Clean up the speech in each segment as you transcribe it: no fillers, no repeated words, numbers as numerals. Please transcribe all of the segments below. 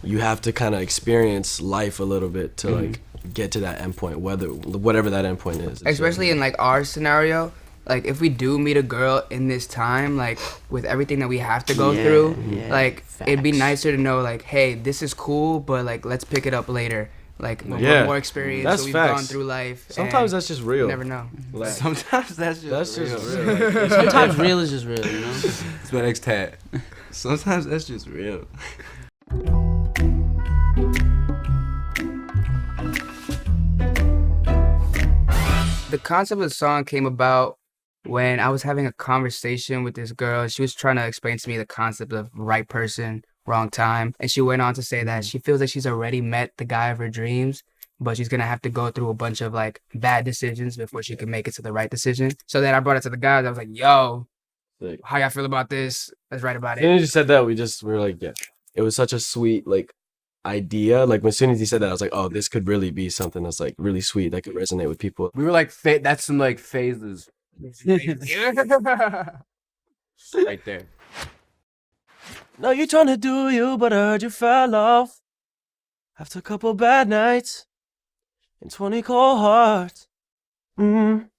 you have to kind of experience life a little bit to like get to that endpoint, whatever that endpoint is. Especially in like our scenario, like if we do meet a girl in this time, like with everything that we have to go through, like it'd be nicer to know like, hey, this is cool, but like let's pick it up later. Like more experience, that's so we've facts. gone through life. Sometimes that's just real. You never know. Like, sometimes that's just real. Like, Sometimes real is just real, you know? It's my next tat. Sometimes that's just real. The concept of the song came about when I was having a conversation with this girl. She was trying to explain to me the concept of right person, wrong time. And she went on to say that she feels like she's already met the guy of her dreams, but she's going to have to go through a bunch of like bad decisions before she can make it to the right decision. So then I brought it to the guys. I was like, yo, how y'all feel about this? Let's write about it. As soon as you said that, we were like, yeah. It was such a sweet like idea. Like as soon as you said that, I was like, oh, this could really be something that's like really sweet that could resonate with people. We were like, that's some like phases. Right there. No, you're trying to do you, but I heard you fell off after a couple bad nights and 20 cold hearts.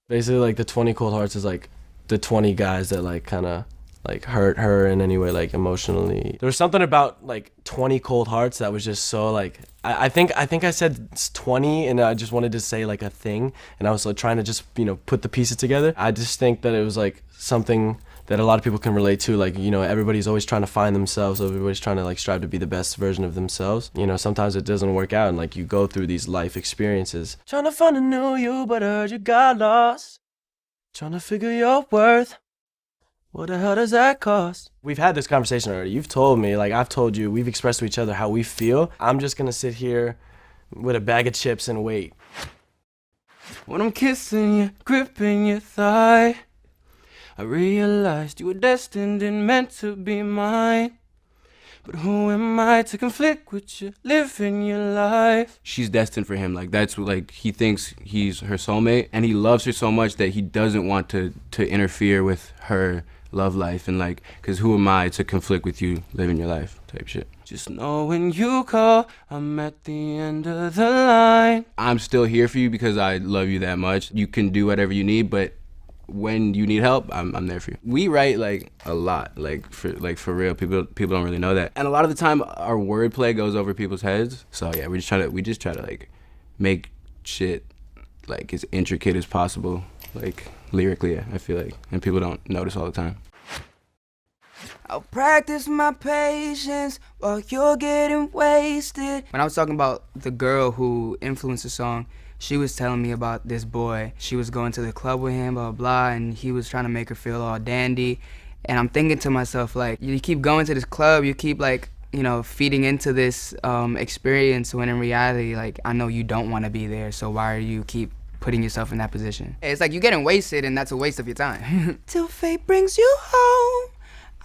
Basically, like the 20 cold hearts is like the 20 guys that like kind of like hurt her in any way, like emotionally. There was something about like 20 cold hearts that was just so like, I think I said 20 and I just wanted to say like a thing, and I was like trying to just, you know, put the pieces together. I just think that it was like something that a lot of people can relate to. Like, you know, everybody's always trying to find themselves. Everybody's trying to like strive to be the best version of themselves. You know, sometimes it doesn't work out and like you go through these life experiences. Trying to find a new you, but I heard you got lost. Trying to figure your worth. What the hell does that cost? We've had this conversation already. You've told me, like I've told you, we've expressed to each other how we feel. I'm just gonna sit here with a bag of chips and wait. When I'm kissing you, gripping your thigh, I realized you were destined and meant to be mine. But who am I to conflict with you, living your life? She's destined for him. Like that's what, like he thinks he's her soulmate, and he loves her so much that he doesn't want to interfere with her love life, and like, cause who am I to conflict with you living your life type shit. Just know when you call, I'm at the end of the line. I'm still here for you because I love you that much. You can do whatever you need, but when you need help, I'm there for you. We write like a lot, like for real. People don't really know that, and a lot of the time our wordplay goes over people's heads. So yeah, we just try to like make shit like as intricate as possible, like lyrically. Yeah, I feel like, and people don't notice all the time. I'll practice my patience while you're getting wasted. When I was talking about the girl who influenced the song, she was telling me about this boy. She was going to the club with him, blah, blah, blah, and he was trying to make her feel all dandy. And I'm thinking to myself, like, you keep going to this club, you keep, like, you know, feeding into this experience, when in reality, like, I know you don't want to be there, so why do you keep putting yourself in that position? It's like you're getting wasted, and that's a waste of your time. Till fate brings you home,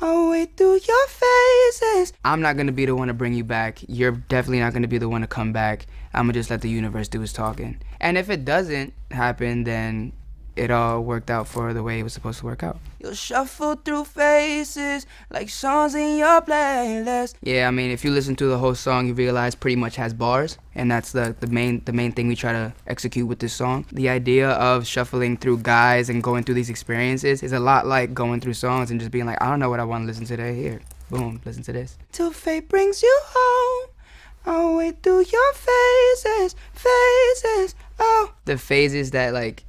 I'll wait through your phases. I'm not going to be the one to bring you back. You're definitely not going to be the one to come back. I'm going to just let the universe do its talking. And if it doesn't happen, then it all worked out for the way it was supposed to work out. You'll shuffle through faces like songs in your playlist. Yeah, I mean, if you listen to the whole song, you realize pretty much has bars, and that's the main thing we try to execute with this song. The idea of shuffling through guys and going through these experiences is a lot like going through songs and just being like, I don't know what I want to listen to today. Here, boom, listen to this. Till fate brings you home, I'll wait through your phases, oh. The phases that like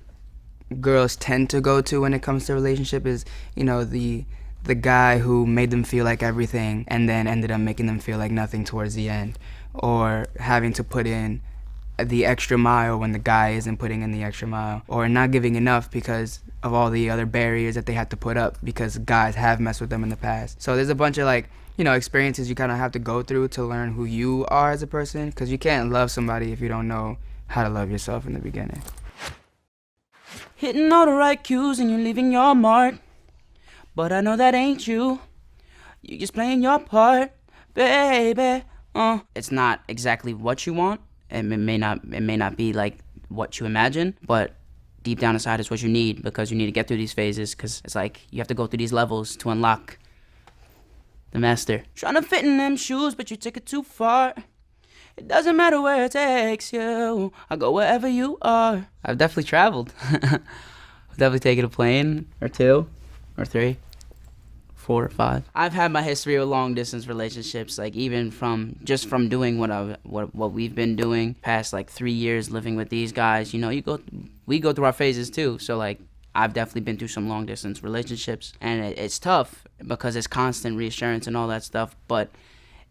girls tend to go to when it comes to relationship is, you know, the guy who made them feel like everything and then ended up making them feel like nothing towards the end, or having to put in the extra mile when the guy isn't putting in the extra mile, or not giving enough because of all the other barriers that they had to put up because guys have messed with them in the past. So there's a bunch of like, you know, experiences you kind of have to go through to learn who you are as a person, because you can't love somebody if you don't know how to love yourself in the beginning. Hitting all the right cues and you're leaving your mark, but I know that ain't you. You just playing your part, baby. It's not exactly what you want. It may not be like what you imagine, but deep down inside is what you need, because you need to get through these phases, because it's like you have to go through these levels to unlock The master. Trying to fit in them shoes, but you took it too far. It doesn't matter where it takes you. I'll go wherever you are. I've definitely traveled. I've definitely taken a plane or 2 or 3, 4 or 5. I've had my history of long distance relationships, like even from doing what we've been doing past like 3 years living with these guys. You know, we go through our phases too. So like I've definitely been through some long distance relationships, and it's tough because it's constant reassurance and all that stuff. But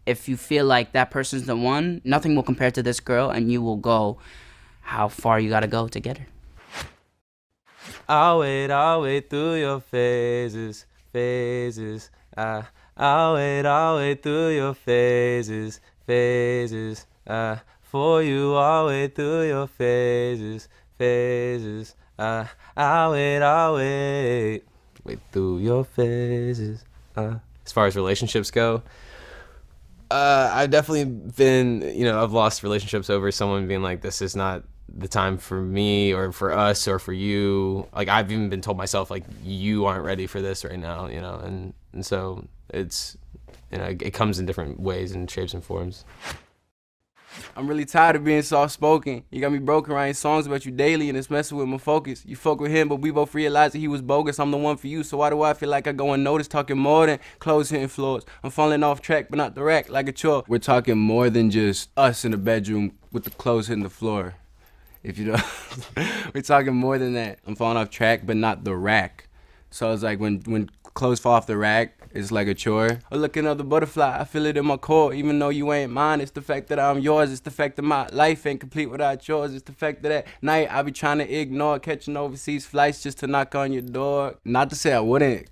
if you feel like that person's the one, nothing will compare to this girl, and you will go how far you gotta go to get her. I'll wait through your phases. I'll wait through your phases. For you, I'll wait through your phases. I'll wait through your phases. As far as relationships go, I've definitely been, I've lost relationships over someone being like, this is not the time for me or for us or for you. Like I've even been told myself, like, you aren't ready for this right now, and so it's, it comes in different ways and shapes and forms. I'm really tired of being soft-spoken. You got me broken writing songs about you daily and it's messing with my focus. You fuck with him, but we both realized that he was bogus. I'm the one for you, so why do I feel like I go unnoticed, talking more than clothes hitting floors? I'm falling off track, but not the rack, like a chore. We're talking more than just us in the bedroom with the clothes hitting the floor. If you know, we're talking more than that. I'm falling off track, but not the rack. So it's like when clothes fall off the rack, it's like a chore. Oh, look, another butterfly, I feel it in my core. Even though you ain't mine, it's the fact that I'm yours. It's the fact that my life ain't complete without yours. It's the fact that at night I be trying to ignore catching overseas flights just to knock on your door. Not to say I wouldn't.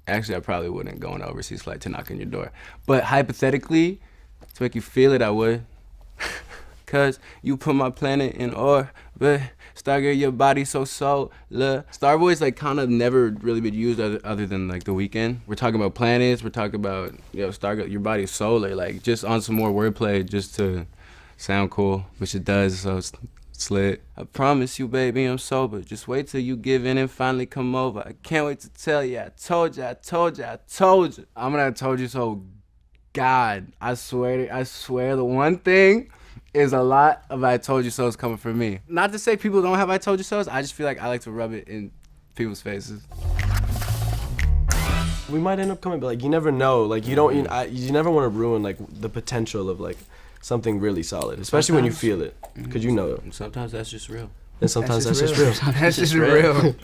Actually, I probably wouldn't go on an overseas flight to knock on your door. But hypothetically, to make you feel it, I would. Cause you put my planet in orbit. Stargate your body so solar. Starboy's like kind of never really been used other than like The Weeknd. We're talking about planets. We're talking about Stargate your body solar. Like just on some more wordplay, just to sound cool, which it does. So it's lit. I promise you, baby, I'm sober. Just wait till you give in and finally come over. I can't wait to tell you. I told you. I'm gonna have told you so. God, I swear the one thing is a lot of I told you so's coming from me. Not to say people don't have I told you so's, I just feel like I like to rub it in people's faces. We might end up coming, but like you never know. Like you don't, you never want to ruin like the potential of like something really solid, especially when you feel it, because you know it. Sometimes that's just real. And sometimes that's just real. That's just real.